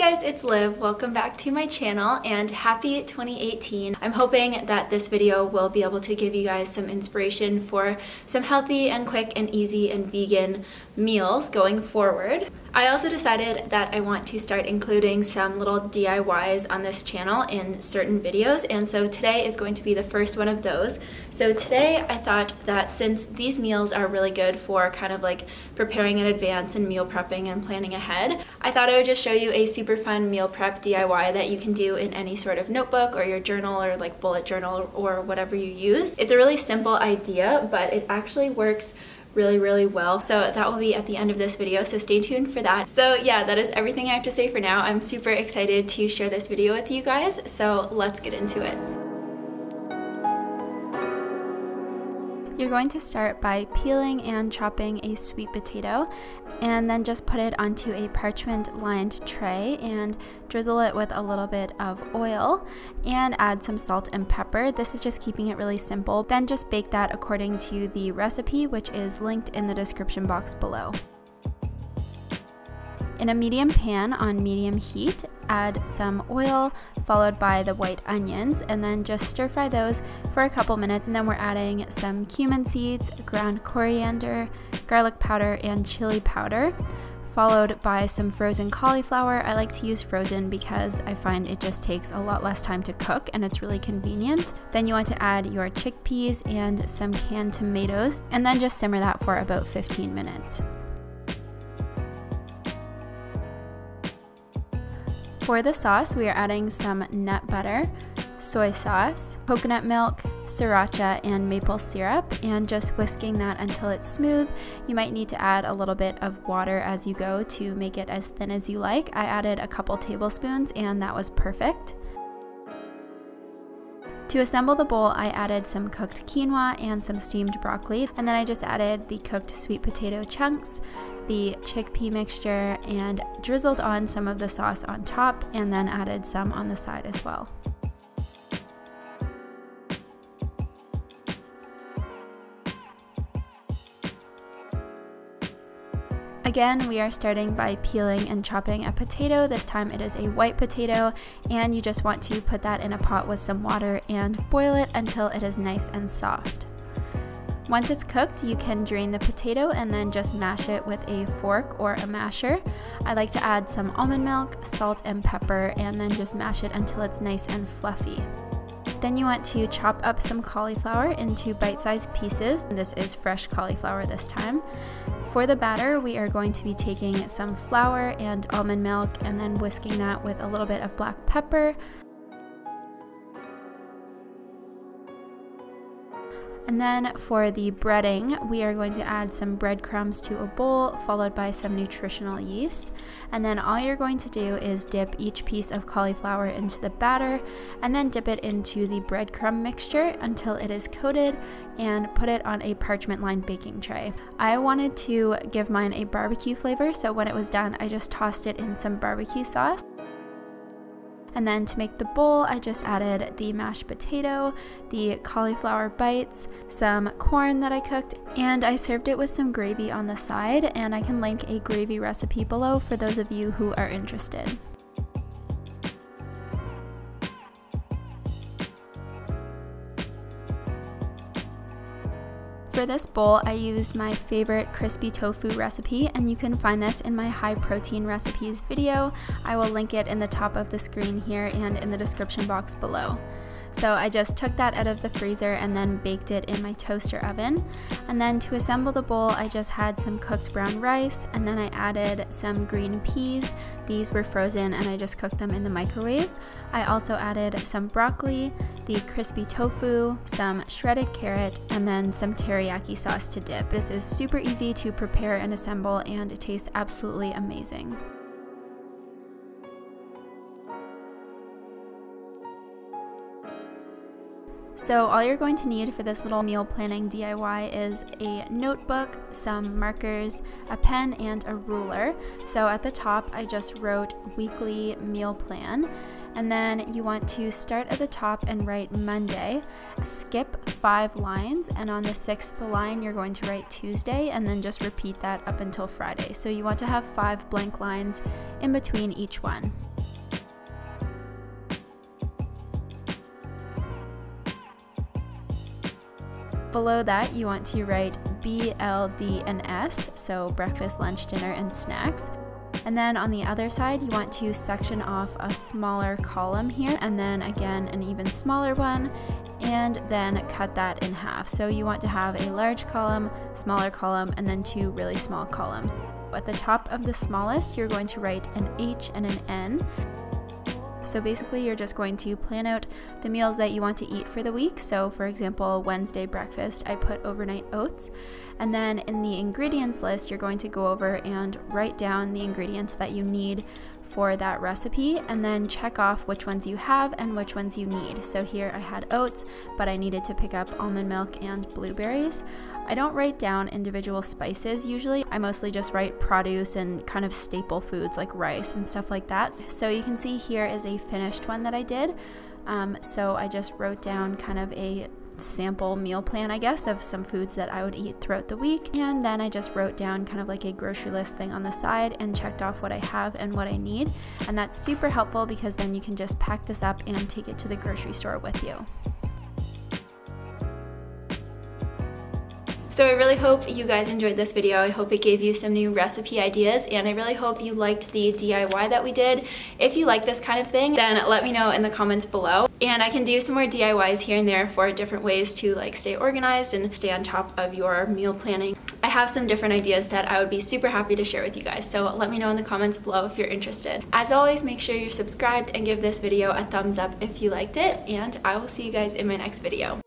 guys, it's Liv. Welcome back to my channel and happy 2018. I'm hoping that this video will be able to give you guys some inspiration for some healthy and quick and easy and vegan meals going forward. I also decided that I want to start including some little DIYs on this channel in certain videos, and so today is going to be the first one of those. So today I thought that since these meals are really good for kind of like preparing in advance and meal prepping and planning ahead, I thought I would just show you a super fun meal prep DIY that you can do in any sort of notebook or your journal or like bullet journal or whatever you use. It's a really simple idea, but it actually works really well. So that will be at the end of this video, so stay tuned for that. So yeah, that is everything I have to say for now. I'm super excited to share this video with you guys, so let's get into it. You're going to start by peeling and chopping a sweet potato, and then just put it onto a parchment lined tray and drizzle it with a little bit of oil and add some salt and pepper. This is just keeping it really simple. Then just bake that according to the recipe, which is linked in the description box below. In a medium pan on medium heat, add some oil followed by the white onions, and then just stir fry those for a couple minutes. And then we're adding some cumin seeds, ground coriander, garlic powder, and chili powder, followed by some frozen cauliflower. I like to use frozen because I find it just takes a lot less time to cook and it's really convenient. Then you want to add your chickpeas and some canned tomatoes, and then just simmer that for about 15 minutes. For the sauce, we are adding some nut butter, soy sauce, coconut milk, sriracha, and maple syrup, and just whisking that until it's smooth. You might need to add a little bit of water as you go to make it as thin as you like. I added a couple tablespoons and that was perfect. To assemble the bowl, I added some cooked quinoa and some steamed broccoli, and then I just added the cooked sweet potato chunks, the chickpea mixture, and drizzled on some of the sauce on top, and then added some on the side as well. Again, we are starting by peeling and chopping a potato. This time it is a white potato, and you just want to put that in a pot with some water and boil it until it is nice and soft. Once it's cooked, you can drain the potato and then just mash it with a fork or a masher. I like to add some almond milk, salt, and pepper, and then just mash it until it's nice and fluffy. Then you want to chop up some cauliflower into bite-sized pieces. This is fresh cauliflower this time. For the batter, we are going to be taking some flour and almond milk and then whisking that with a little bit of black pepper. And then for the breading, we are going to add some breadcrumbs to a bowl, followed by some nutritional yeast. And then all you're going to do is dip each piece of cauliflower into the batter, and then dip it into the breadcrumb mixture until it is coated, and put it on a parchment-lined baking tray. I wanted to give mine a barbecue flavor, so when it was done, I just tossed it in some barbecue sauce. And then to make the bowl, I just added the mashed potato, the cauliflower bites, some corn that I cooked, and I served it with some gravy on the side, and I can link a gravy recipe below for those of you who are interested. For this bowl, I used my favorite crispy tofu recipe, and you can find this in my high protein recipes video. I will link it in the top of the screen here and in the description box below. So I just took that out of the freezer and then baked it in my toaster oven. And then to assemble the bowl, I just had some cooked brown rice, and then I added some green peas. These were frozen and I just cooked them in the microwave. I also added some broccoli, the crispy tofu, some shredded carrot, and then some teriyaki sauce to dip. This is super easy to prepare and assemble, and it tastes absolutely amazing. So all you're going to need for this little meal planning DIY is a notebook, some markers, a pen, and a ruler. So at the top, I just wrote weekly meal plan. And then you want to start at the top and write Monday, skip 5 lines, and on the 6th line you're going to write Tuesday, and then just repeat that up until Friday. So you want to have 5 blank lines in between each one. Below that, you want to write B, L, D, and S, so breakfast, lunch, dinner, and snacks. And then on the other side, you want to section off a smaller column here, and then again an even smaller one, and then cut that in half. So you want to have a large column, smaller column, and then 2 really small columns. At the top of the smallest, you're going to write an H and an N. So basically you're just going to plan out the meals that you want to eat for the week. So for example, Wednesday breakfast, I put overnight oats. And then in the ingredients list, you're going to go over and write down the ingredients that you need for that recipe, and then check off which ones you have and which ones you need. So here I had oats, but I needed to pick up almond milk and blueberries. I don't write down individual spices usually. I mostly just write produce and kind of staple foods like rice and stuff like that. So you can see here is a finished one that I did. So I just wrote down kind of a sample meal plan, I guess, of some foods that I would eat throughout the week, and then I just wrote down kind of like a grocery list thing on the side and checked off what I have and what I need. And that's super helpful because then you can just pack this up and take it to the grocery store with you. So I really hope you guys enjoyed this video. I hope it gave you some new recipe ideas, and I really hope you liked the DIY that we did. If you like this kind of thing, then let me know in the comments below. And I can do some more DIYs here and there for different ways to like stay organized and stay on top of your meal planning. I have some different ideas that I would be super happy to share with you guys, so let me know in the comments below if you're interested. As always, make sure you're subscribed and give this video a thumbs up if you liked it, and I will see you guys in my next video.